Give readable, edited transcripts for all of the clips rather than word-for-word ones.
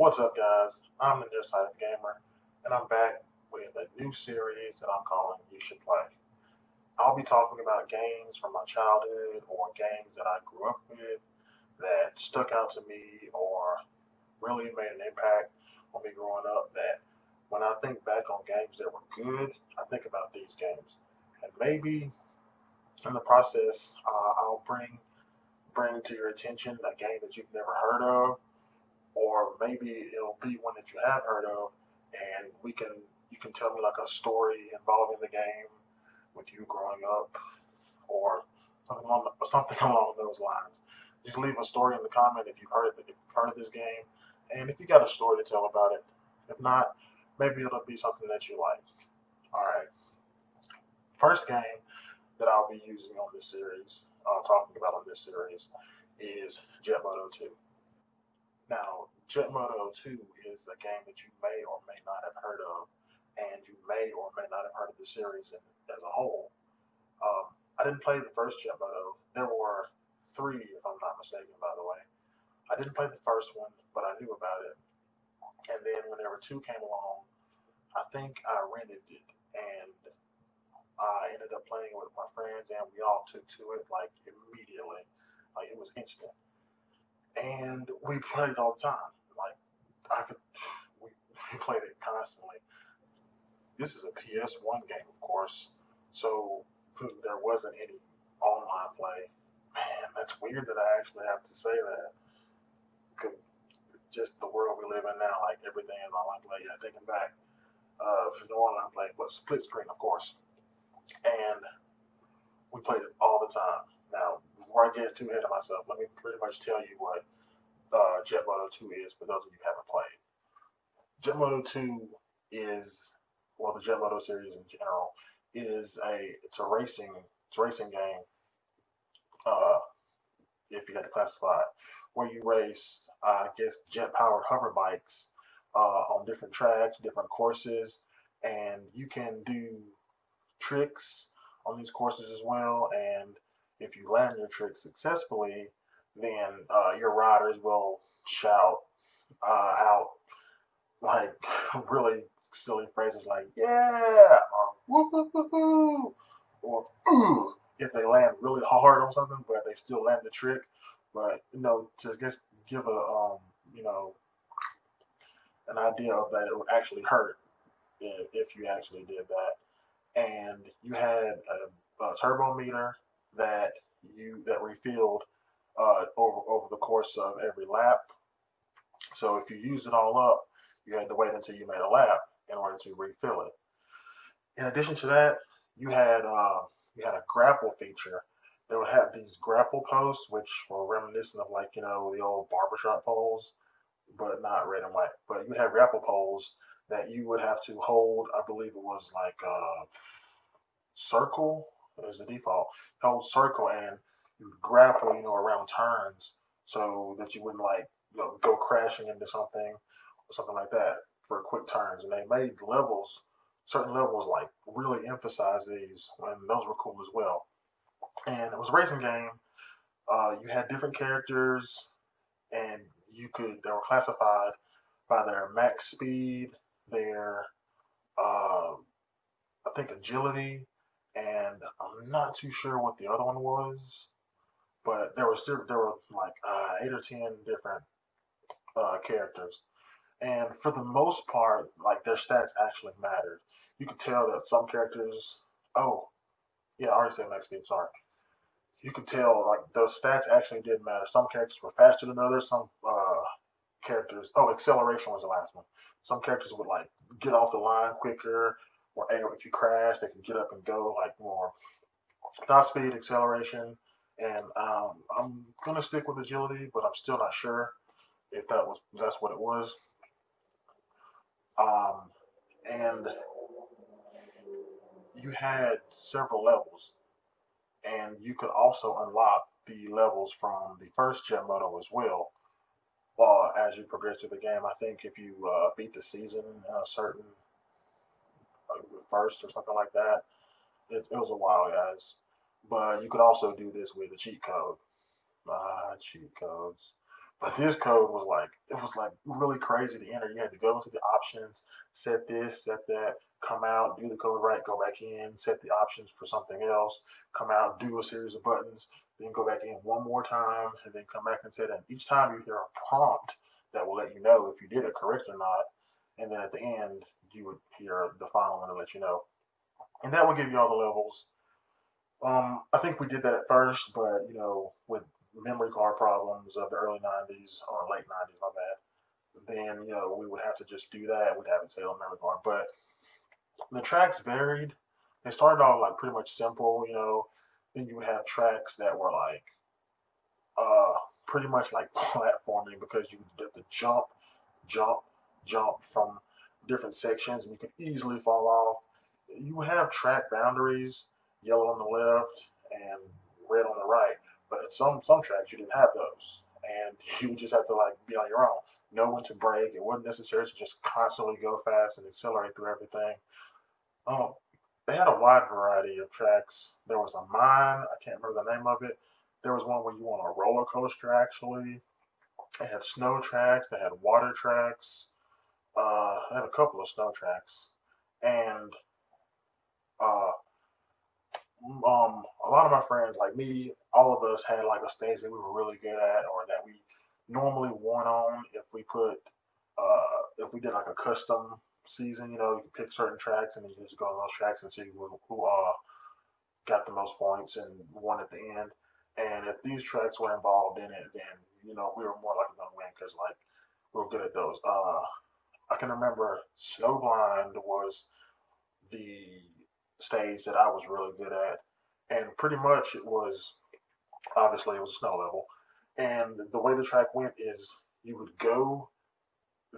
What's up, guys? I'm the Nearsighted Gamer, and I'm back with a new series that I'm calling You Should Play. I'll be talking about games from my childhood or games that I grew up with that stuck out to me or really made an impact on me growing up. That when I think back on games that were good, I think about these games. And maybe in the process, I'll bring to your attention a game that you've never heard of, or maybe it'll be one that you have heard of, and you can tell me like a story involving the game with you growing up, or something along those lines. Just leave a story in the comment if you've heard of this game, and if you got a story to tell about it. If not, maybe it'll be something that you like. All right, first game that I'll be using on this series, talking about on this series, is Jet Moto 2. Now, Jet Moto 2 is a game that you may or may not have heard of, and you may or may not have heard of the series as a whole. I didn't play the first Jet Moto. There were three, if I'm not mistaken, by the way. I didn't play the first one, but I knew about it. And then whenever two came along, I think I rented it, and I ended up playing it with my friends, and we all took to it like immediately. Like it was instant, and we played it all the time. Like I could, we, we played it constantly. This is a PS1 game, of course, so there wasn't any online play. Man, that's weird that I actually have to say that. 'Cause just the world we live in now, like everything is online play. Yeah, thinking back, no online play, but split screen, of course. And we played it all the time. Now, before I get too ahead of myself, let me pretty much tell you what Jet Moto 2 is for those of you who haven't played. Jet Moto 2 is, well, the Jet Moto series in general is it's a racing game. Uh, if you had to classify it, where you race, I guess, jet powered hover bikes on different tracks, different courses, and you can do tricks on these courses as well. And if you land your trick successfully, then your riders will shout out like really silly phrases like "yeah" or "woo hoo hoo hoo" or "ooh" if they land really hard on something, but they still land the trick. But to just give a you know an idea of that, it would actually hurt if you actually did that. And you had a turbo meter that that refilled over the course of every lap. So if you used it all up, you had to wait until you made a lap in order to refill it. In addition to that, you had a grapple feature. They would have these grapple posts, which were reminiscent of like the old barbershop poles, but not red and white. But you had grapple poles that you would have to hold. I believe it was like circle as the default. Hold circle and you grapple, around turns so that you wouldn't like go crashing into something or something like that for quick turns. And they made certain levels like really emphasize these, and those were cool as well. And it was a racing game. You had different characters, and they were classified by their max speed, their uh, I think agility, and I'm not too sure what the other one was, but there were like 8 or 10 different characters, and for the most part, like their stats actually mattered. You could tell that some characters. Oh, yeah, I already said max speed. Sorry. You could tell like those stats actually did matter. Some characters were faster than others. Some characters. Oh, acceleration was the last one. Some characters would like get off the line quicker, or if you crash, they can get up and go like more. Top speed, acceleration, and I'm gonna stick with agility, but I'm still not sure if that's what it was. Um, and you had several levels, and you could also unlock the levels from the first Jet Moto as well. As you progress through the game, I think if you beat the season in a certain first or something like that, it was a while, guys. But you could also do this with a cheat code. Cheat codes. But this code was like, it was like really crazy to enter. You had to go into the options, set this, set that, come out, do the code right, go back in, set the options for something else, come out, do a series of buttons, then go back in one more time, and then come back and set it. And each time you hear a prompt that will let you know if you did it correct or not. And then at the end, you would hear the final one to let you know. And that would give you all the levels. I think we did that at first, but with memory card problems of the early '90s or late '90s, my bad. Then we would have to just do that. We'd have it say on memory card, but the tracks varied. They started off like pretty much simple, Then you would have tracks that were like uh pretty much like platforming because you would have to jump, jump, jump from different sections, and you could easily fall off. You would have track boundaries, yellow on the left and red on the right. But at some tracks you didn't have those, and you would just have to like be on your own, know when to brake. It wasn't necessary to just constantly go fast and accelerate through everything. Um, they had a wide variety of tracks. There was a mine, I can't remember the name of it. There was one where you went on a roller coaster actually. They had snow tracks, they had water tracks, they had a couple of snow tracks. And uh, a lot of my friends, like me, all of us had like a stage that we were really good at, or that we normally won on if we did like a custom season. You could pick certain tracks and then you just go on those tracks and see who got the most points and won at the end. And if these tracks were involved in it, then we were more likely gonna win because like we were good at those. I can remember Snowblind was the stage that I was really good at, and pretty much it was obviously it was a snow level, and the way the track went is you would go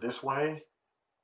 this way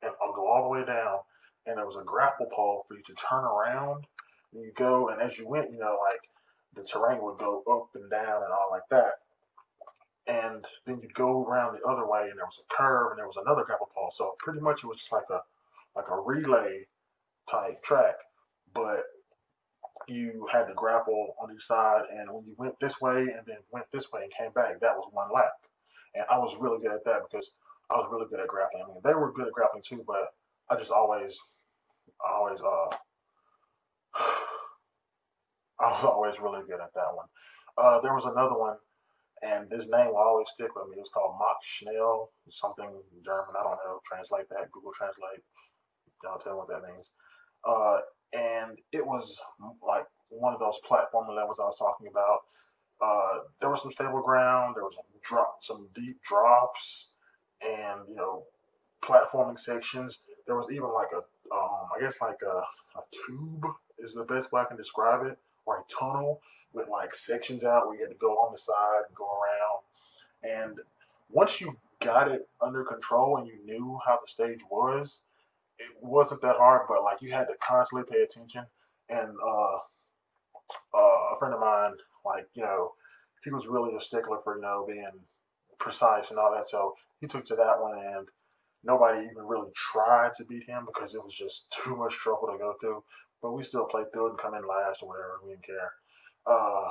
and I'll go all the way down, and there was a grapple pole for you to turn around. And you go, and as you went, like the terrain would go up and down and all like that. And then you'd go around the other way, and there was a curve, and there was another grapple pole. So pretty much it was just like a relay type track, but you had to grapple on each side, and when you went this way and then went this way and came back, that was one lap. And I was really good at that because I was really good at grappling. I mean, they were good at grappling too, but I just always, I was always really good at that one. There was another one, and this name will always stick with me. It was called Mach Schnell, something German. I don't know. Translate that. Google Translate. Y'all tell me what that means. Uh, and it was like one of those platforming levels I was talking about. There was some stable ground. There was some deep drops, and platforming sections. There was even like I guess like a tube is the best way I can describe it, or a tunnel with like sections out where you had to go on the side and go around. And once you got it under control and you knew how the stage was, it wasn't that hard, but like you had to constantly pay attention. And a friend of mine, like he was really a stickler for being precise and all that. So he took to that one, and nobody even really tried to beat him because it was just too much trouble to go through. But we still played through it and come in last or whatever. We didn't care. Uh,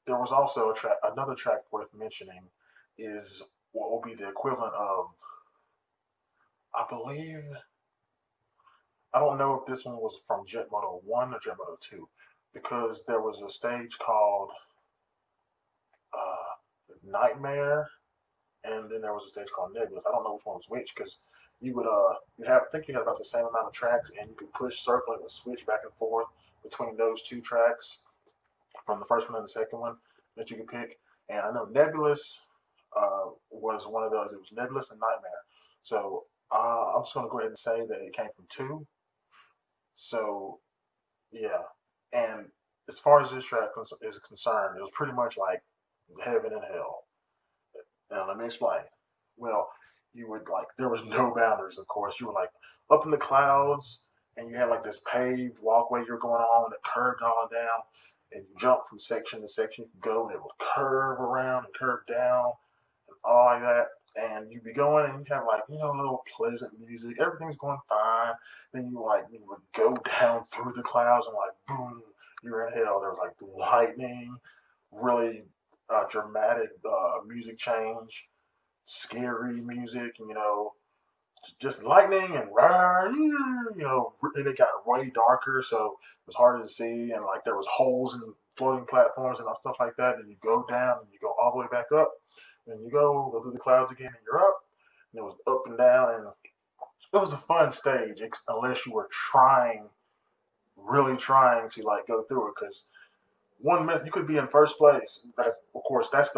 there was also another track worth mentioning is what will be the equivalent of, I believe, I don't know if this one was from Jet Moto 1 or Jet Moto 2, because there was a stage called Nightmare, and then there was a stage called Nebulous. I don't know which one was which because you have, I think you had about the same amount of tracks, and you could push circle and switch back and forth between those two tracks from the first one and the second one that you could pick. And I know Nebulous was one of those. It was Nebulous and Nightmare. So I'm just going to go ahead and say that it came from two. So yeah, and as far as this track is concerned, it was pretty much like heaven and hell. Now let me explain. Well, you would like there was no boundaries, of course. You were like up in the clouds, and you had like this paved walkway you're going on that curved all down, and you jump from section to section. You could go, and it would curve around and curve down, and all like that. And you'd be going, and you have like a little pleasant music. Everything's going fine. Then you would go down through the clouds, and like boom, you're in hell. There was like lightning, really dramatic music change, scary music, just lightning and and it got way darker, so it was harder to see, and like there was holes in floating platforms and stuff like that. And you go down and you go all the way back up, and you go through the clouds again, and you're up. And it was up and down, and it was a fun stage, unless you were really trying to like go through it, because one miss, you could be in first place. That's of course that's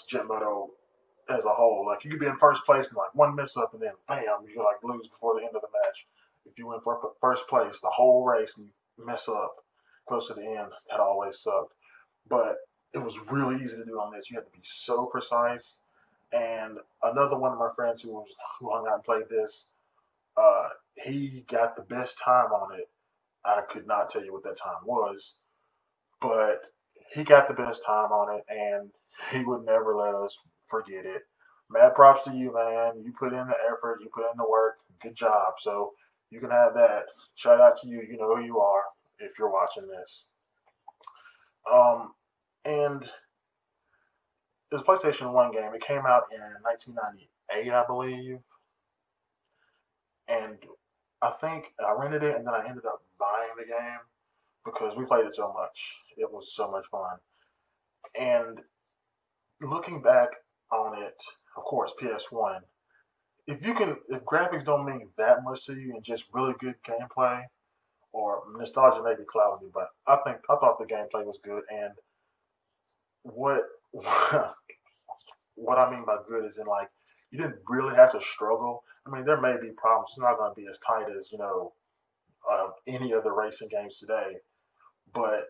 Jet Moto as a whole. Like you could be in first place and like one miss up and then bam, you like lose before the end of the match. If you win for first place the whole race and you mess up close to the end, that always sucked. But it was really easy to do on this. You had to be so precise. And another one of my friends who hung out and played this, he got the best time on it. I could not tell you what that time was, but he got the best time on it, and he would never let us forget it. Mad props to you, man. You put in the effort, you put in the work. Good job. So you can have that. Shout out to you. You know who you are if you're watching this. And this PlayStation 1 game, it came out in 1998, I believe. And I think I rented it and then I ended up buying the game because we played it so much. It was so much fun. And looking back on it, of course, PS1. If graphics don't mean that much to you and just really good gameplay, or nostalgia may be clouding me, but I thought the gameplay was good. And what what I mean by good is in like you didn't really have to struggle. I mean, there may be problems. It's not going to be as tight as any other racing games today, but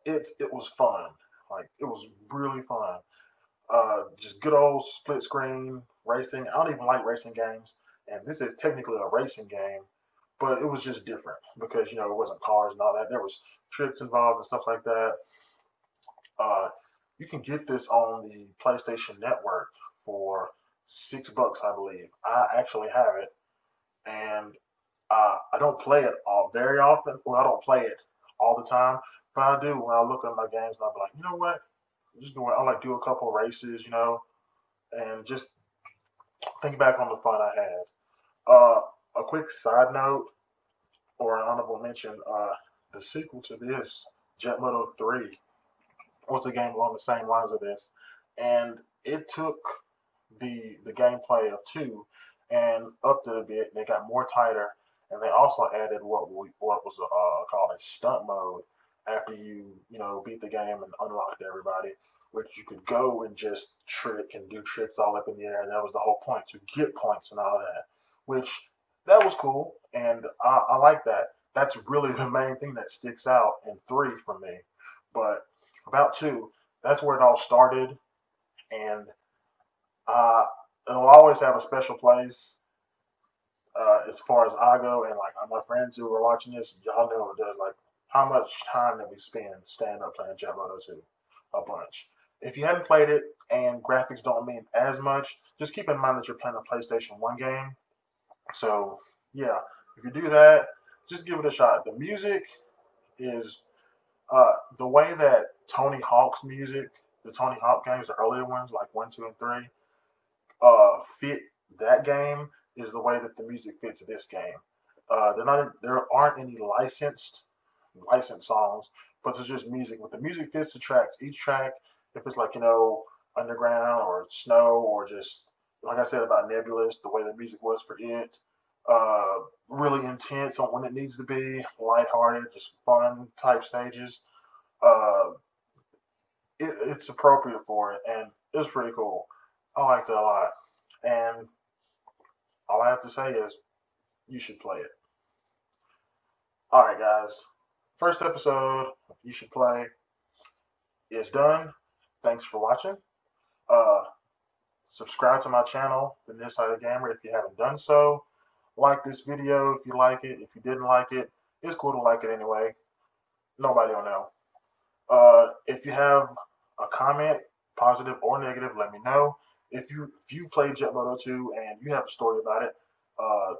it was fun. Like it was really fun. Just good old split screen racing. I don't even like racing games, and this is technically a racing game, but it was just different because it wasn't cars and all that. There was tricks involved and stuff like that. Uh, you can get this on the PlayStation Network for $6, I believe. I actually have it, and I don't play it all very often. Well, I don't play it all the time, but I do when I look at my games and I'll be like, you know what? Just go. I like do a couple of races, and just think back on the fun I had. A quick side note or an honorable mention: the sequel to this, Jet Moto 3, was a game along the same lines of this, and it took the gameplay of two and upped it a bit. They got more tighter, and they also added what was called a stunt mode after you beat the game and unlocked everybody, which you could go and just trick and do tricks all up in the air, and that was the whole point, to get points and all that, which that was cool, and I like that. That's really the main thing that sticks out in three for me. But about two, that's where it all started, and uh, it'll always have a special place as far as I go, and like my friends who are watching this, y'all know it does. Like how much time that we spend staying up playing Jet Moto 2, a bunch. If you haven't played it and graphics don't mean as much, just keep in mind that you're playing a PlayStation 1 game. So yeah, if you do that, just give it a shot. The music is the way that Tony Hawk's music, the Tony Hawk games, the earlier ones like 1, 2, and 3, fit that game is the way that the music fits this game. There aren't any licensed songs, but there's just music. But the music fits the tracks. Each track, if it's like underground or snow or just like I said about Nebulous, the way the music was for it, really intense on when it needs to be, lighthearted, just fun type stages. Uh, it's appropriate for it, and it's pretty cool. I liked it a lot, and all I have to say is you should play it. All right, guys. First episode of You Should Play is done. Thanks for watching. Uh, Subscribe to my channel, The Nearsighted Gamer, if you haven't done so. Like this video if you like it. If you didn't like it, it's cool to like it anyway. Nobody will know. If you have a comment, positive or negative, let me know. If you played Jet Moto 2 and you have a story about it, uh,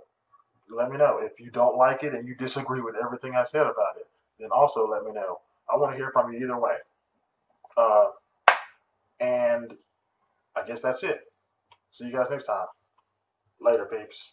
let me know. If you don't like it and you disagree with everything I said about it, then also let me know. I want to hear from you either way. Uh, And I guess that's it. See you guys next time. Later, peeps.